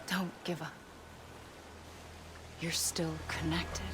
Don't give up. You're still connected.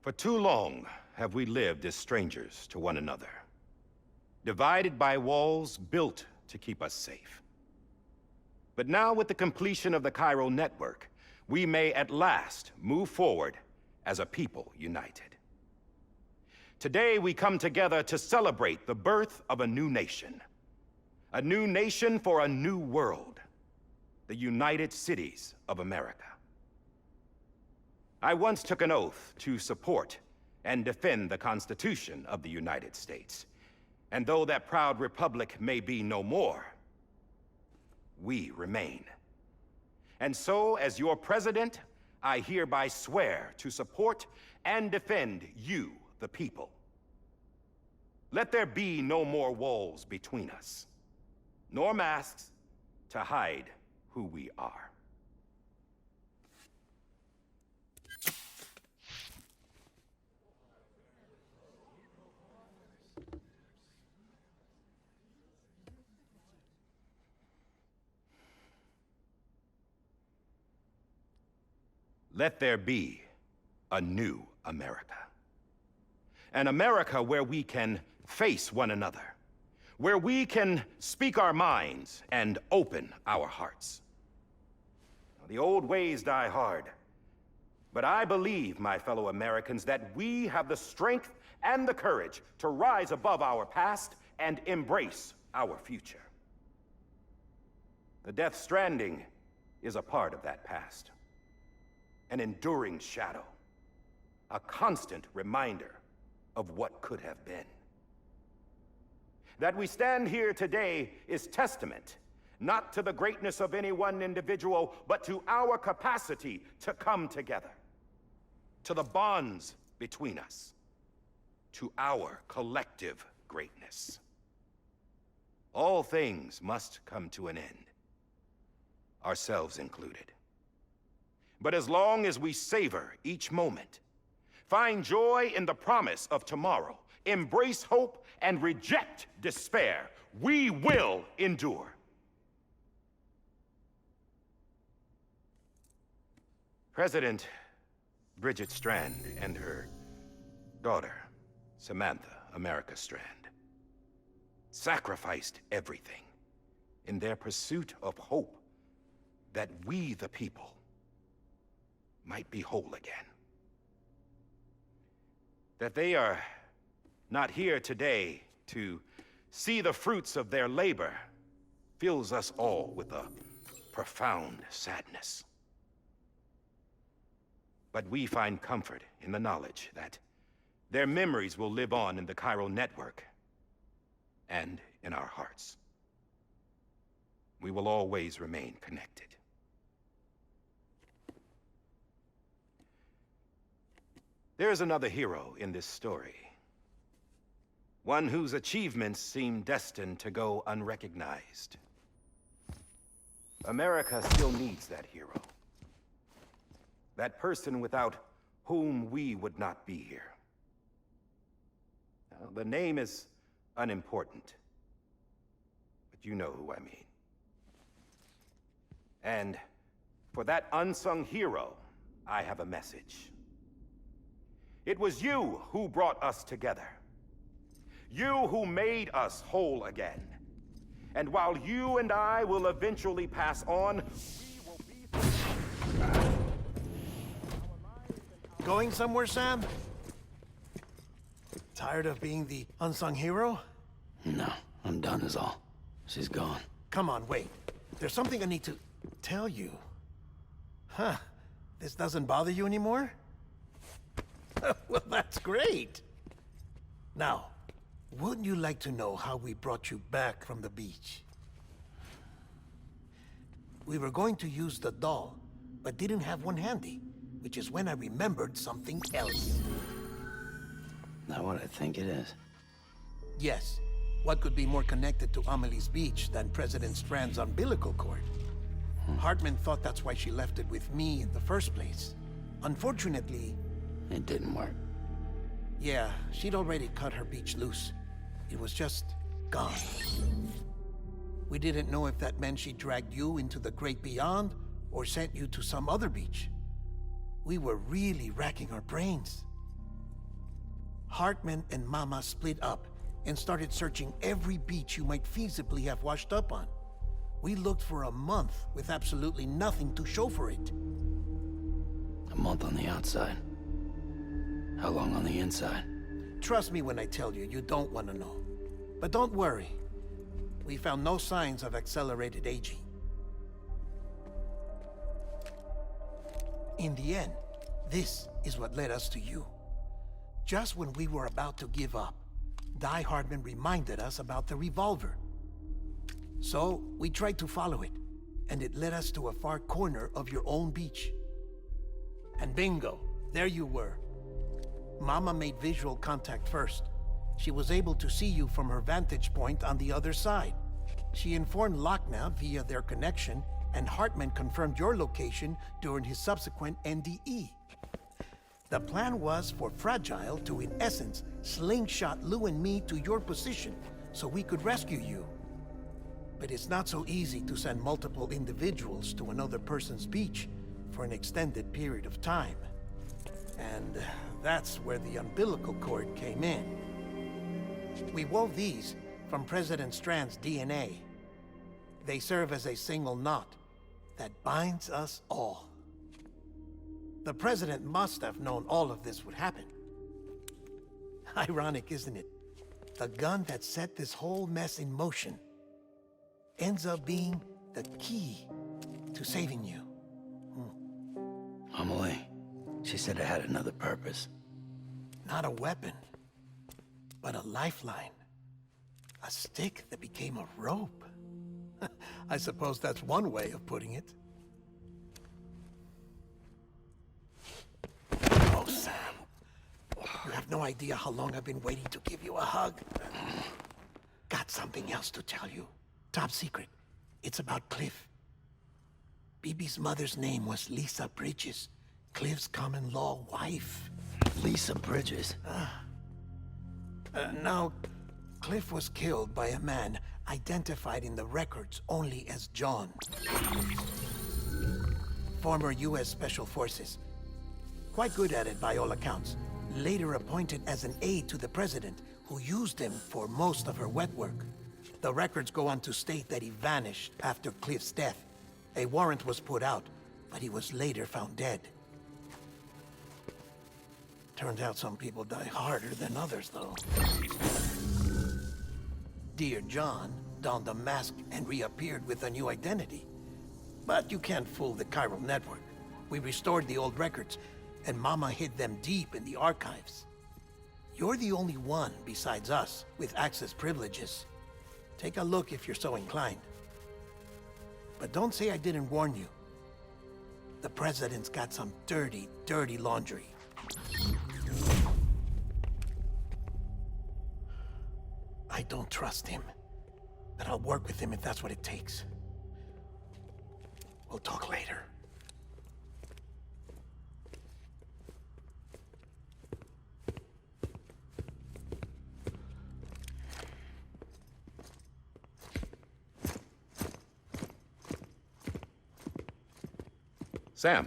For too long have we lived as strangers to one another, divided by walls built to keep us safe. But now, with the completion of the Cairo network, we may at last move forward as a people united. Today, we come together to celebrate the birth of a new nation for a new world, the United Cities of America. I once took an oath to support and defend the Constitution of the United States. And though that proud republic may be no more, we remain. And so, as your president, I hereby swear to support and defend you, the people. Let there be no more walls between us, nor masks to hide who we are. Let there be a new America. An America where we can face one another, where we can speak our minds and open our hearts. The old ways die hard, but I believe, my fellow Americans, that we have the strength and the courage to rise above our past and embrace our future. The Death Stranding is a part of that past. An enduring shadow, a constant reminder of what could have been. That we stand here today is testament not to the greatness of any one individual, but to our capacity to come together, to the bonds between us, to our collective greatness. All things must come to an end, ourselves included. But as long as we savor each moment, find joy in the promise of tomorrow, embrace hope, and reject despair, we will endure. President Bridget Strand and her daughter, Samantha America Strand, sacrificed everything in their pursuit of hope that we, the people, might be whole again. That they are not here today to see the fruits of their labor fills us all with a profound sadness. But we find comfort in the knowledge that their memories will live on in the chiral network and in our hearts. We will always remain connected. There's another hero in this story. One whose achievements seem destined to go unrecognized. America still needs that hero. That person without whom we would not be here. Now, the name is unimportant, but you know who I mean. And for that unsung hero, I have a message. It was you who brought us together. You who made us whole again. And while you and I will eventually pass on, we will be... Going somewhere, Sam? Tired of being the unsung hero? No, I'm done is all. She's gone. Come on, wait. There's something I need to tell you. Huh. This doesn't bother you anymore? Well, that's great. Now, wouldn't you like to know how we brought you back from the beach? We were going to use the doll, but didn't have one handy, which is when I remembered something else. Not what I think it is. Yes. What could be more connected to Amelie's beach than President Strand's umbilical cord? Hartman thought that's why she left it with me in the first place. Unfortunately... It didn't work. Yeah, she'd already cut her beach loose. It was just gone. We didn't know if that meant she dragged you into the great beyond or sent you to some other beach. We were really racking our brains. Hartman and Mama split up and started searching every beach you might feasibly have washed up on. We looked for a month with absolutely nothing to show for it. A month on the outside. How long on the inside? Trust me when I tell you, you don't want to know. But don't worry. We found no signs of accelerated aging. In the end, this is what led us to you. Just when we were about to give up, Die Hardman reminded us about the revolver. So, we tried to follow it, and it led us to a far corner of your own beach. And bingo, there you were. Mama made visual contact first. She was able to see you from her vantage point on the other side. She informed Lochna via their connection, and Hartman confirmed your location during his subsequent NDE. The plan was for Fragile to, in essence, slingshot Lou and me to your position so we could rescue you. But it's not so easy to send multiple individuals to another person's beach for an extended period of time. And that's where the umbilical cord came in. We wove these from President Strand's DNA. They serve as a single knot that binds us all. The President must have known all of this would happen. Ironic, isn't it? The gun that set this whole mess in motion ends up being the key to saving you. Amelie, she said it had another purpose. Not a weapon, but a lifeline. A stick that became a rope. I suppose that's one way of putting it. Oh, Sam. You have no idea how long I've been waiting to give you a hug. Got something else to tell you. Top secret. It's about Cliff. Bibi's mother's name was Lisa Bridges, Cliff's common-law wife. Lisa Bridges? Now, Cliff was killed by a man identified in the records only as John. Former U.S. Special Forces. Quite good at it by all accounts. Later appointed as an aide to the president, who used him for most of her wet work. The records go on to state that he vanished after Cliff's death. A warrant was put out, but he was later found dead. Turns out some people die harder than others, though. Dear John donned a mask and reappeared with a new identity. But you can't fool the chiral network. We restored the old records, and Mama hid them deep in the archives. You're the only one, besides us, with access privileges. Take a look if you're so inclined. But don't say I didn't warn you. The president's got some dirty, dirty laundry. I don't trust him, but I'll work with him if that's what it takes. We'll talk later. Sam.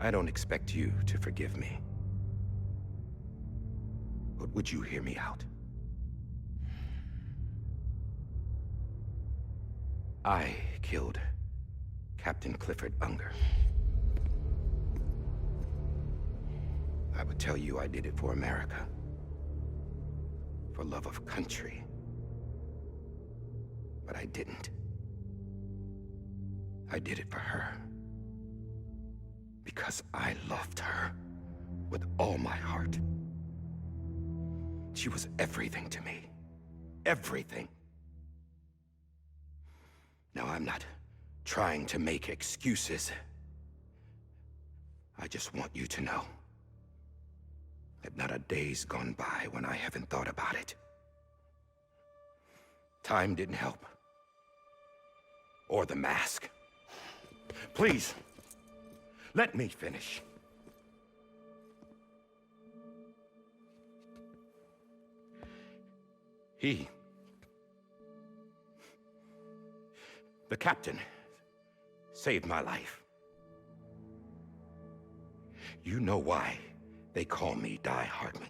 I don't expect you to forgive me. But would you hear me out? I killed Captain Clifford Unger. I would tell you I did it for America. For love of country. But I didn't. I did it for her. Because I loved her with all my heart. She was everything to me. Everything. Now, I'm not trying to make excuses. I just want you to know that not a day's gone by when I haven't thought about it. Time didn't help. Or the mask. Please, let me finish. The captain, saved my life. You know why they call me Die Hardman.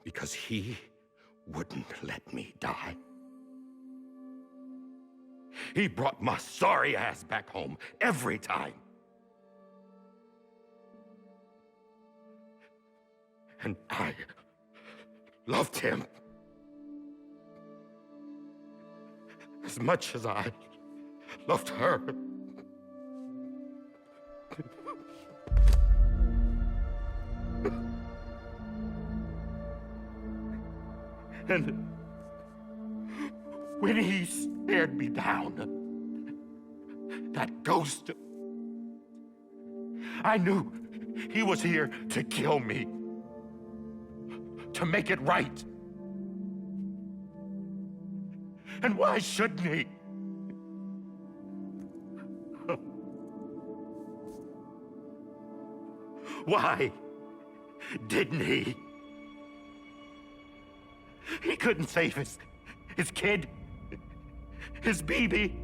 Because he wouldn't let me die. He brought my sorry ass back home every time. And I loved him as much as I loved her. And when he stared me down, that ghost, I knew he was here to kill me, to make it right. And why shouldn't he? Why didn't he? He couldn't save his kid, his baby.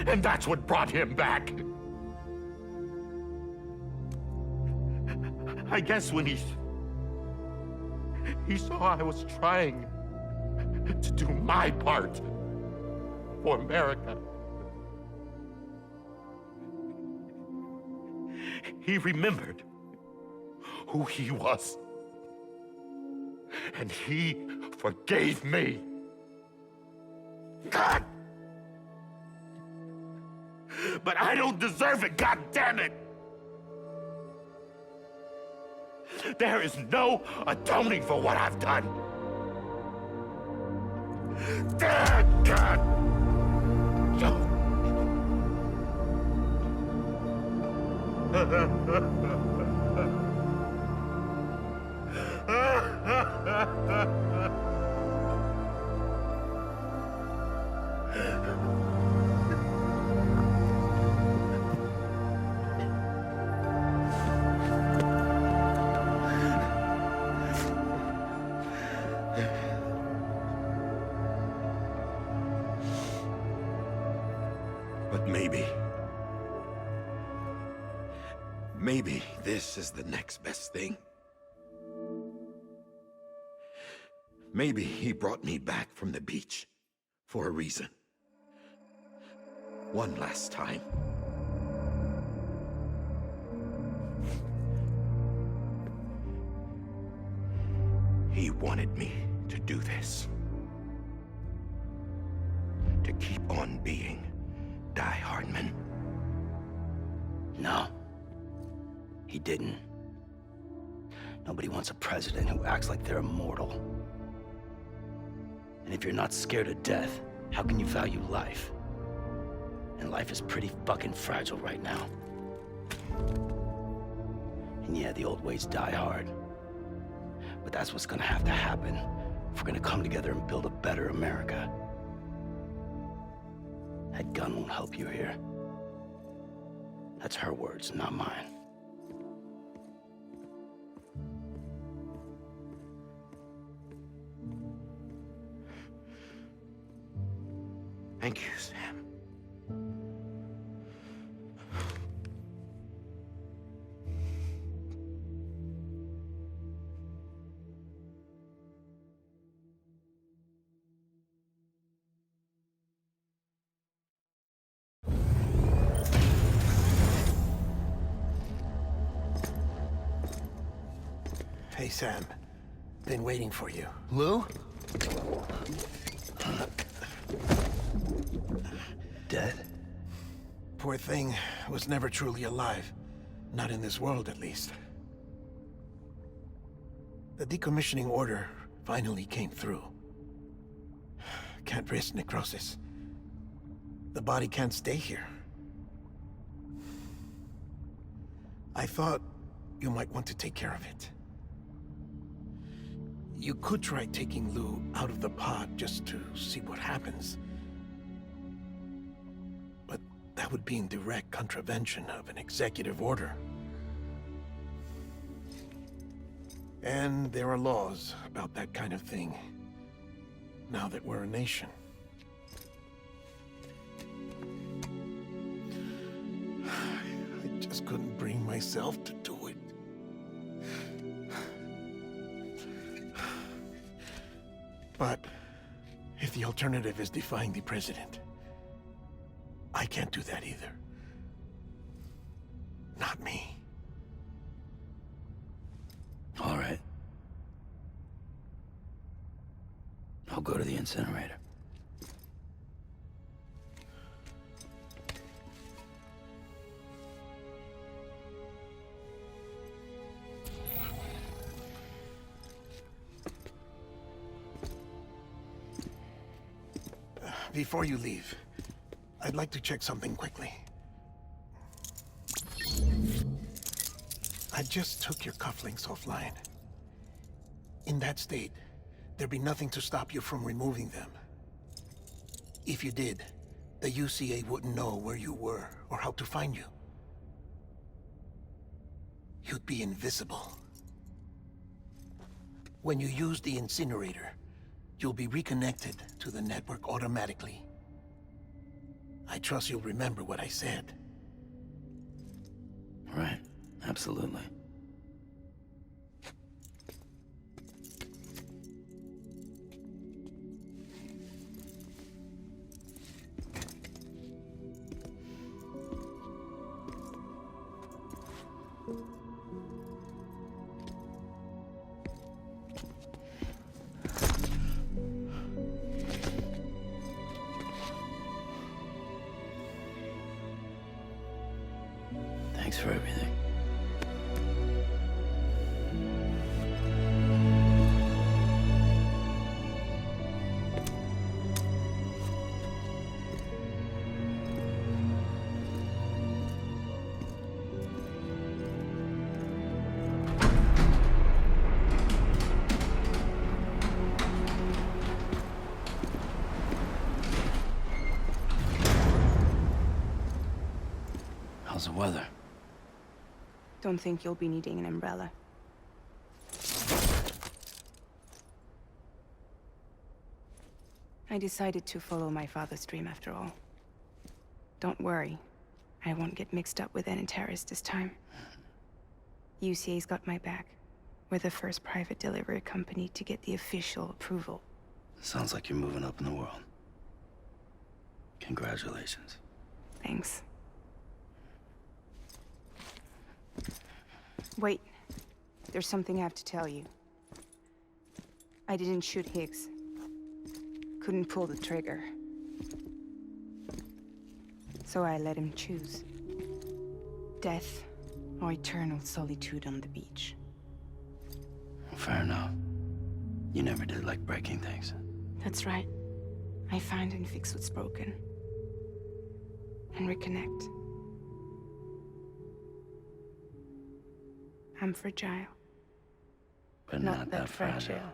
And that's what brought him back. I guess when he saw I was trying to do my part for America, he remembered who he was. And he forgave me. God! But I don't deserve it, God damn it! There is no atoning for what I've done. God! No. But maybe this is the next best thing. Maybe he brought me back from the beach for a reason. One last time. He wanted me to do this. To keep on being Die Hardman. No. He didn't. Nobody wants a president who acts like they're immortal. And if you're not scared of death, how can you value life? And life is pretty fucking fragile right now. And yeah, the old ways die hard. But that's what's gonna have to happen if we're gonna come together and build a better America. That gun won't help you here. That's her words, not mine. Thank you, Sam. Hey, Sam. Been waiting for you. Lou? Dead? Poor thing was never truly alive. Not in this world, at least. The decommissioning order finally came through. Can't risk necrosis. The body can't stay here. I thought you might want to take care of it. You could try taking Lou out of the pod just to see what happens. But that would be in direct contravention of an executive order. And there are laws about that kind of thing, now that we're a nation. I just couldn't bring myself to do it. But if the alternative is defying the president, I can't do that either. Not me. All right. I'll go to the incinerator. Before you leave, I'd like to check something quickly. I just took your cufflinks offline. In that state, there'd be nothing to stop you from removing them. If you did, the UCA wouldn't know where you were or how to find you. You'd be invisible. When you use the incinerator, you'll be reconnected to the network automatically. I trust you'll remember what I said. Right. Absolutely. Thanks for everything. weather? Don't think you'll be needing an umbrella. I decided to follow my father's dream after all. Don't worry. I won't get mixed up with any terrorists this time. UCA's got my back. We're the first private delivery company to get the official approval. Sounds like you're moving up in the world. Congratulations. Thanks. Wait. There's something I have to tell you. I didn't shoot Higgs. Couldn't pull the trigger. So I let him choose. Death or eternal solitude on the beach. Fair enough. You never did like breaking things. That's right. I find and fix what's broken. And reconnect. I'm fragile. But not that fragile.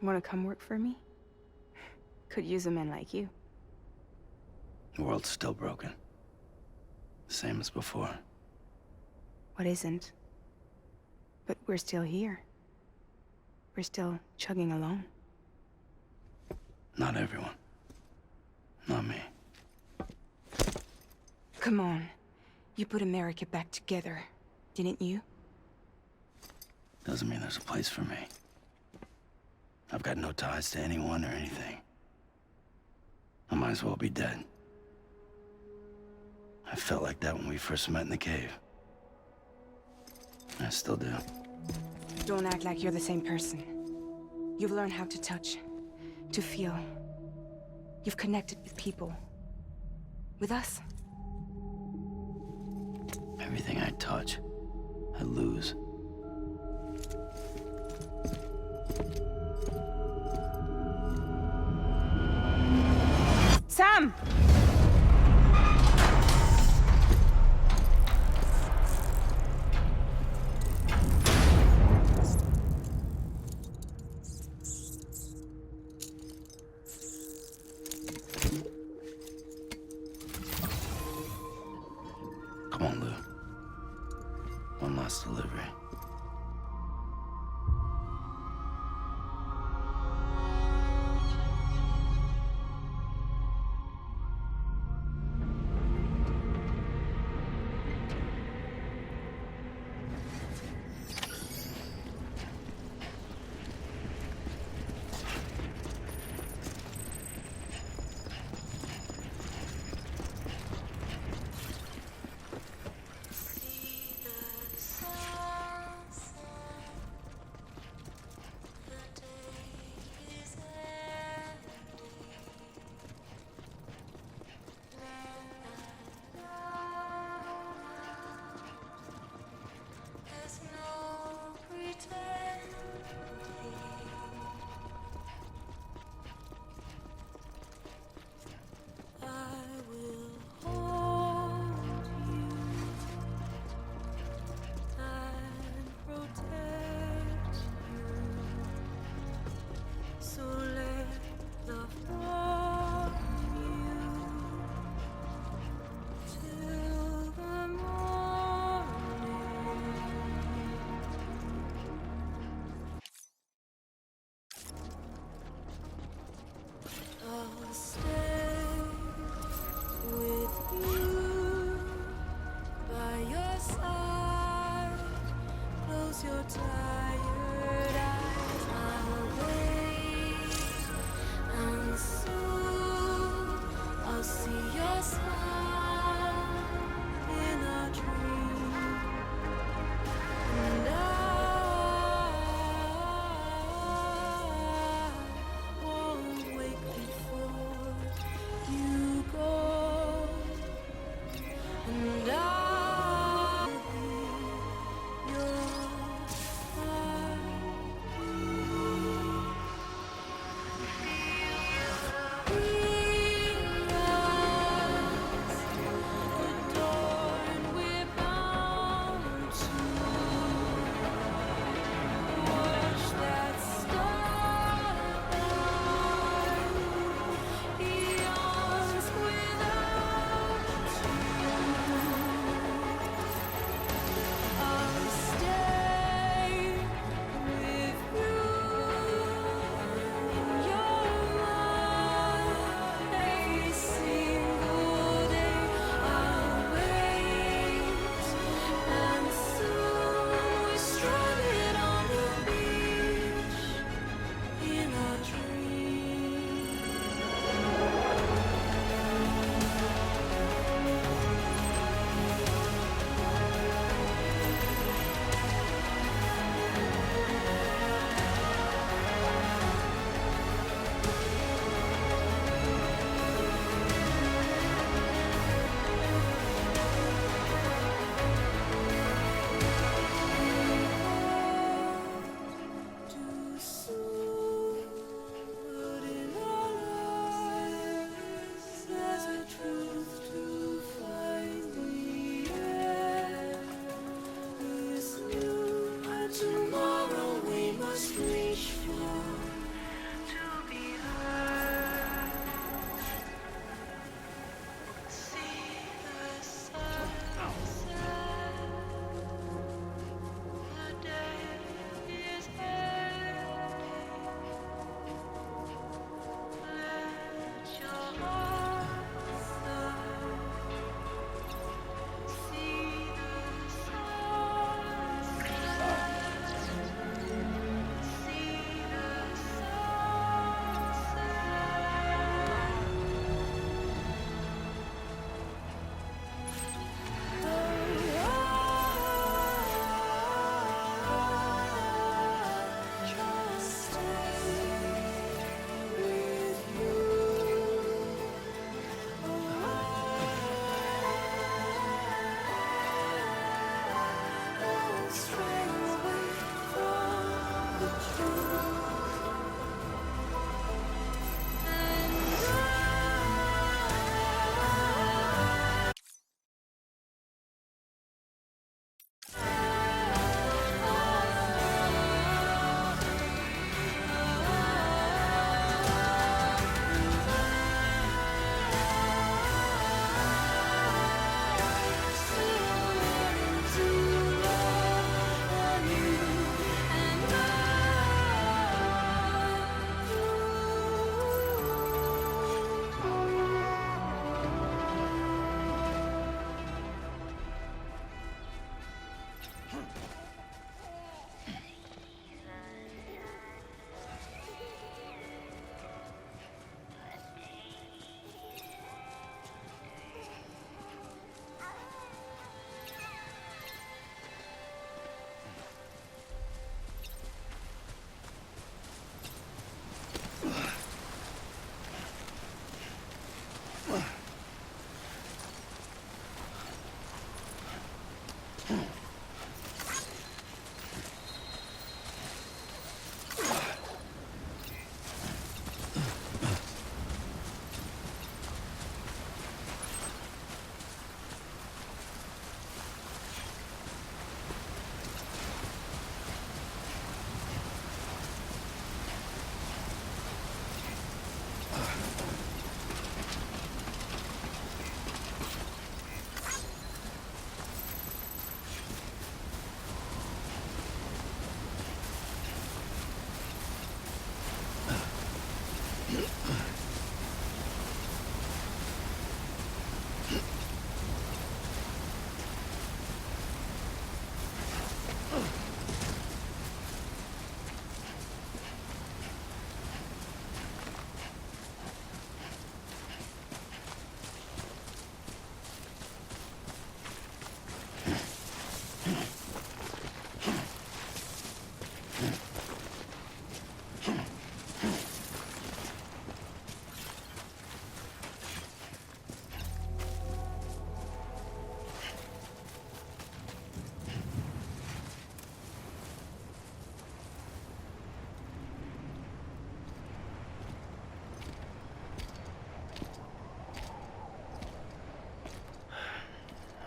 Wanna come work for me? Could use a man like you. The world's still broken. Same as before. What isn't? But we're still here. We're still chugging along. Not everyone. Not me. Come on. You put America back together, didn't you? Doesn't mean there's a place for me. I've got no ties to anyone or anything. I might as well be dead. I felt like that when we first met in the cave. I still do. Don't act like you're the same person. You've learned how to touch, to feel. You've connected with people. With us. Everything I touch, I lose. Sam! Come on, Lou. One last delivery.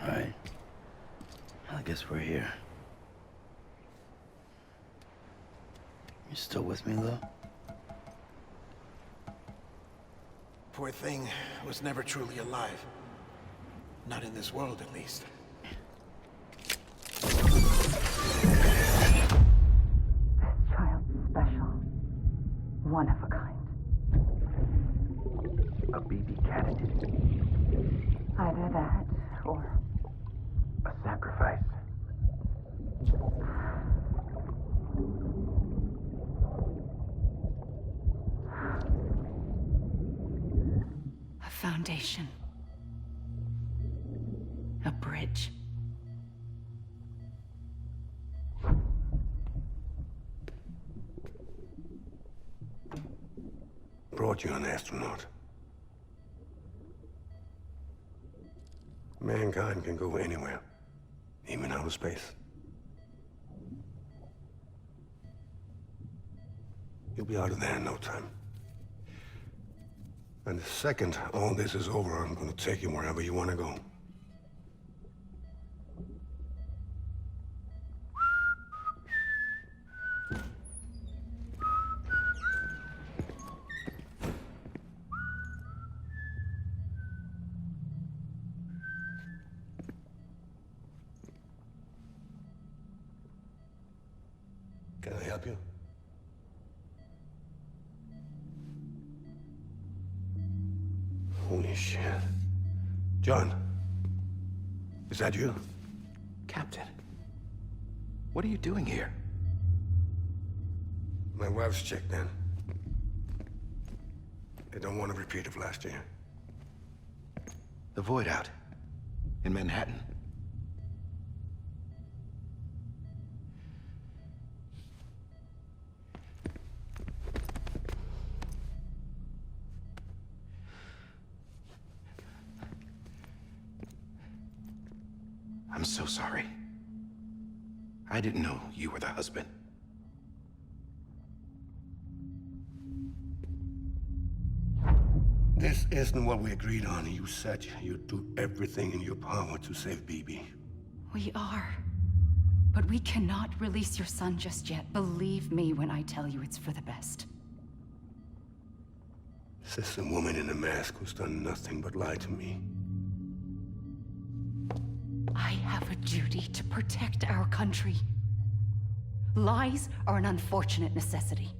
All right. I guess we're here. You still with me, though? Poor thing was never truly alive. Not in this world, at least. Child's special. One of a kind. A BB candidate. Either that, or A sacrifice. a foundation. A bridge. Brought you an astronaut. Mankind can go anywhere, even outer space. You'll be out of there in no time. And the second all this is over, I'm gonna take you wherever you want to go. Can I help you? Holy shit. John, is that you? Captain, what are you doing here? My wife's checked in. They don't want a repeat of last year. The Void out in Manhattan. I'm so sorry. I didn't know you were the husband. This isn't what we agreed on. You said you'd do everything in your power to save BB. We are. But we cannot release your son just yet. Believe me when I tell you it's for the best. This is a woman in a mask who's done nothing but lie to me. I have a duty to protect our country. Lies are an unfortunate necessity.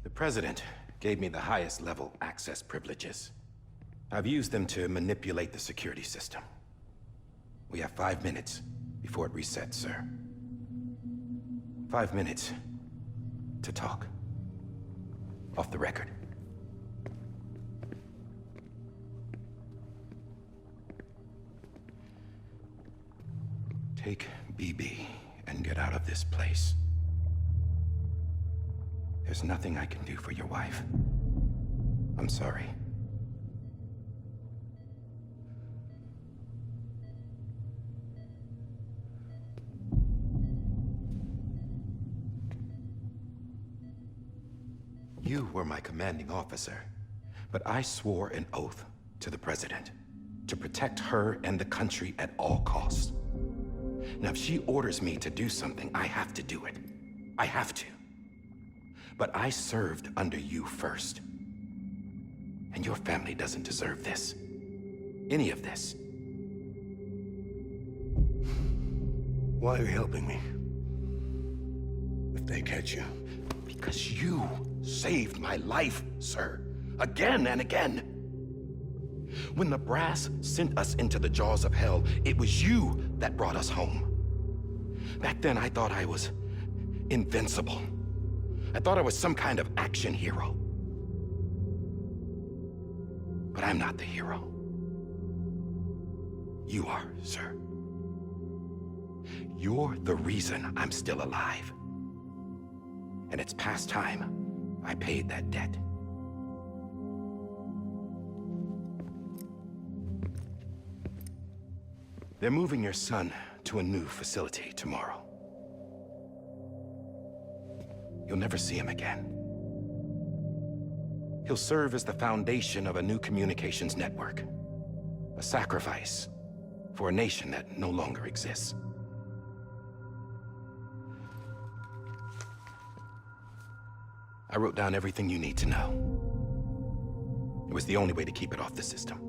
The President gave me the highest level access privileges. I've used them to manipulate the security system. We have 5 minutes before it resets, sir. 5 minutes to talk. Off the record. Take BB and get out of this place. There's nothing I can do for your wife. I'm sorry. You were my commanding officer, but I swore an oath to the President to protect her and the country at all costs. Now, if she orders me to do something, I have to do it. I have to. But I served under you first. And your family doesn't deserve this. Any of this. Why are you helping me? If they catch you. Because you saved my life, sir. Again and again. When the brass sent us into the jaws of hell, it was you that brought us home. Back then, I thought I was invincible. I thought I was some kind of action hero. But I'm not the hero. You are, sir. You're the reason I'm still alive. And it's past time I paid that debt. They're moving your son to a new facility tomorrow. You'll never see him again. He'll serve as the foundation of a new communications network. A sacrifice for a nation that no longer exists. I wrote down everything you need to know. It was the only way to keep it off the system.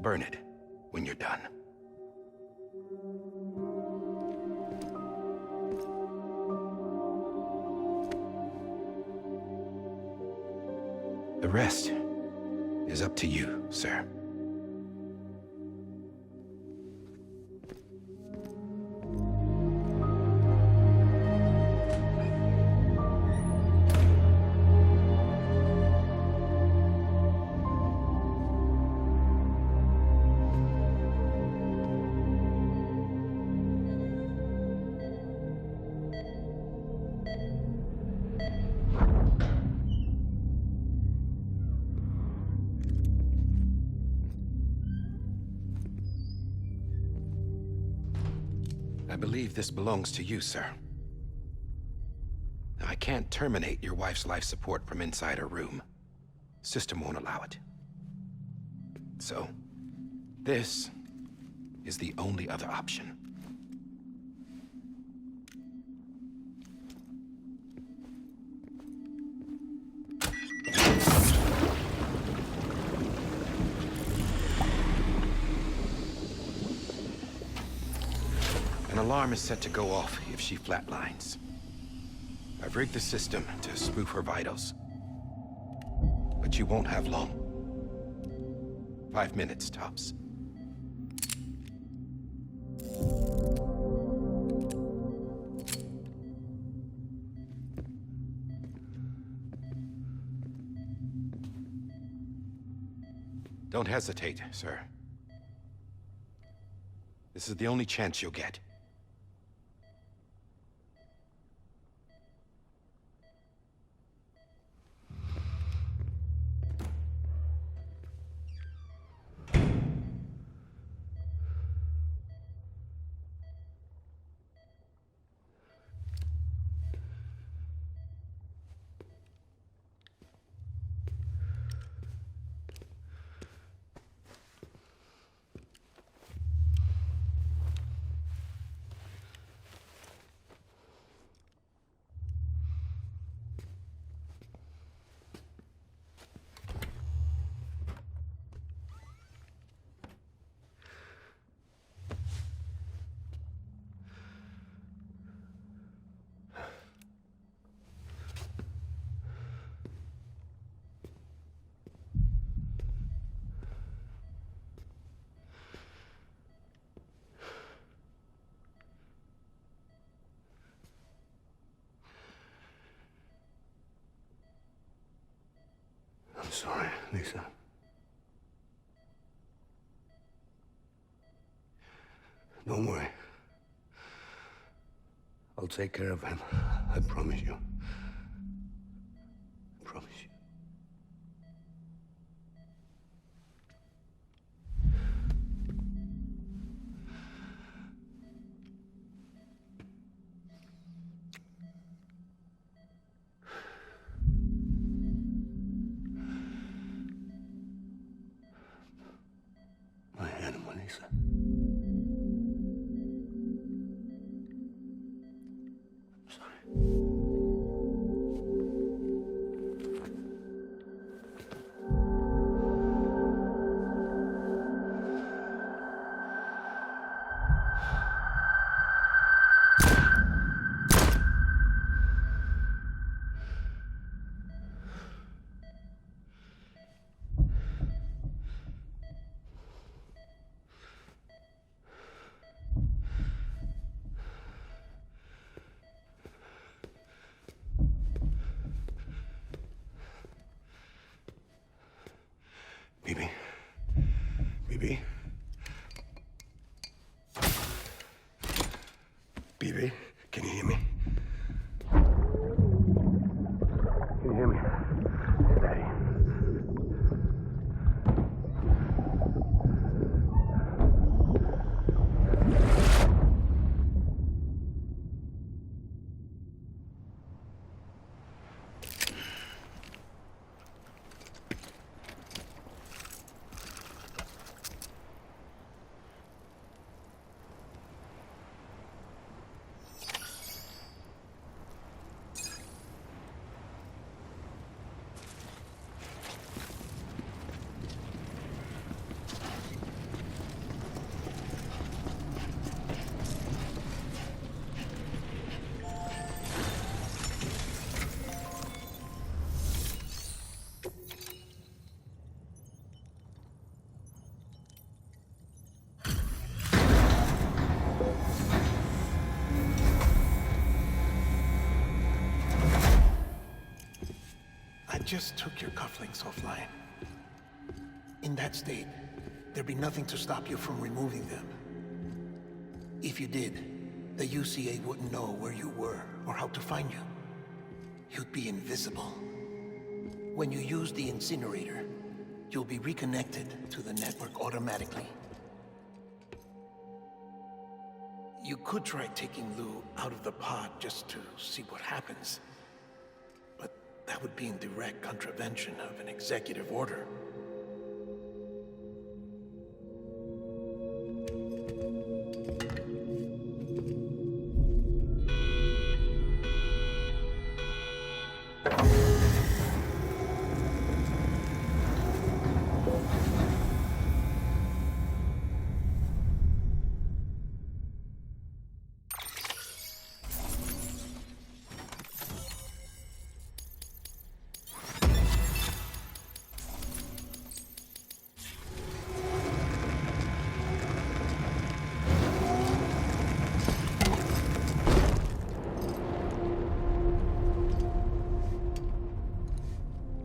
Burn it when you're done. The rest is up to you, sir. I believe this belongs to you, sir. Now, I can't terminate your wife's life support from inside her room. System won't allow it. So, this is the only other option. An alarm is set to go off if she flatlines. I've rigged the system to spoof her vitals. But you won't have long. 5 minutes, tops. Don't hesitate, sir. This is the only chance you'll get. Lisa. Don't worry. I'll take care of him. I promise you. I promise you. My animal, Lisa. Bibi? Bibi? Bibi, can you hear me? Can you hear me? It's Daddy. I just took your cufflinks offline. In that state, there'd be nothing to stop you from removing them. If you did, the UCA wouldn't know where you were or how to find you. You'd be invisible. When you use the incinerator, you'll be reconnected to the network automatically. You could try taking Lou out of the pod just to see what happens. But that would be in direct contravention of an executive order.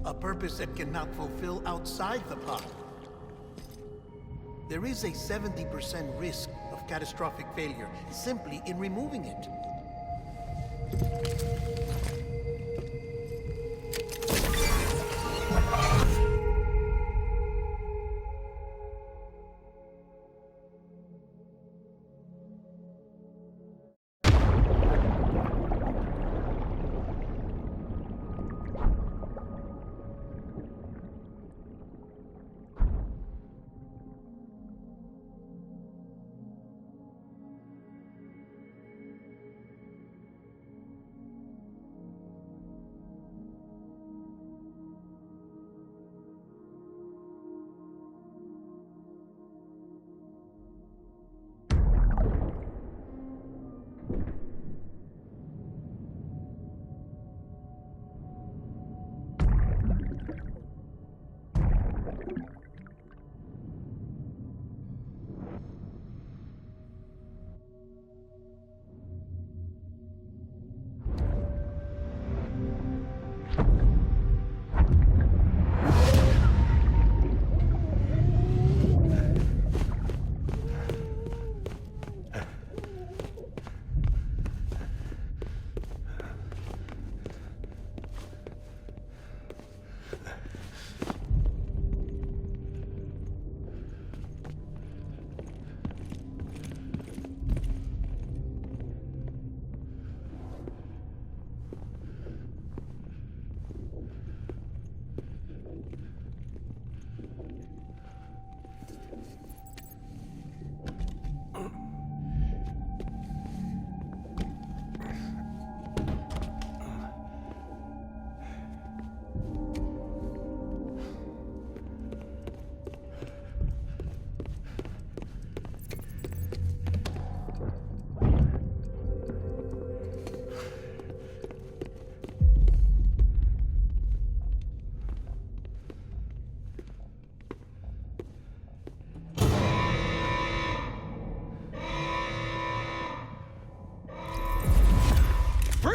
A purpose that cannot fulfill outside the pod. There is a 70% risk of catastrophic failure simply in removing it.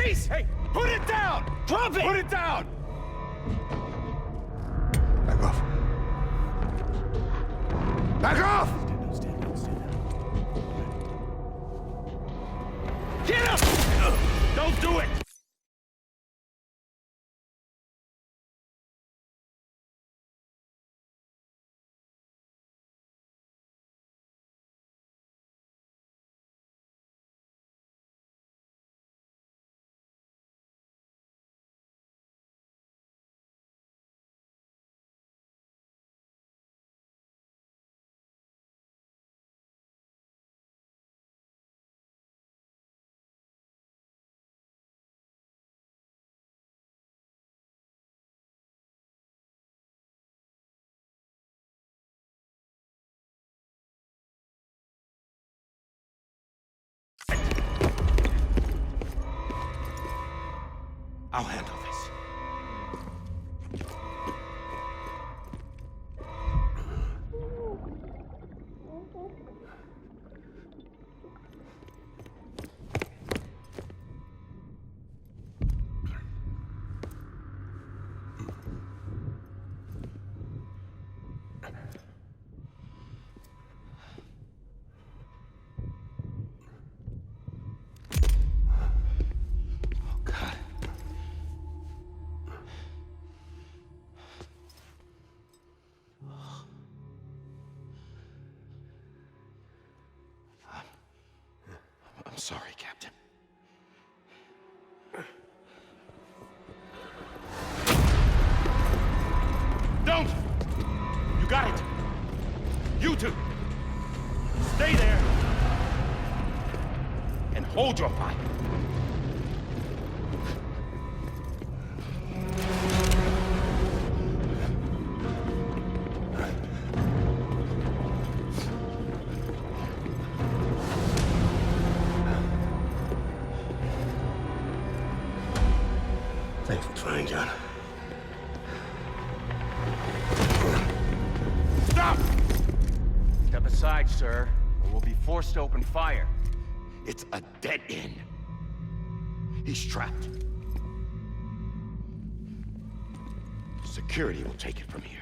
Freeze! Hey, put it down! Drop it! Put it down! Back off. Back off! Get up! Don't do it! I'll handle this. I'm sorry, Captain. Don't! You got it! You two! Stay there! And hold your fire! Thanks for trying, John. Stop! Step aside, sir, or we'll be forced to open fire. It's a dead end. He's trapped. Security will take it from here.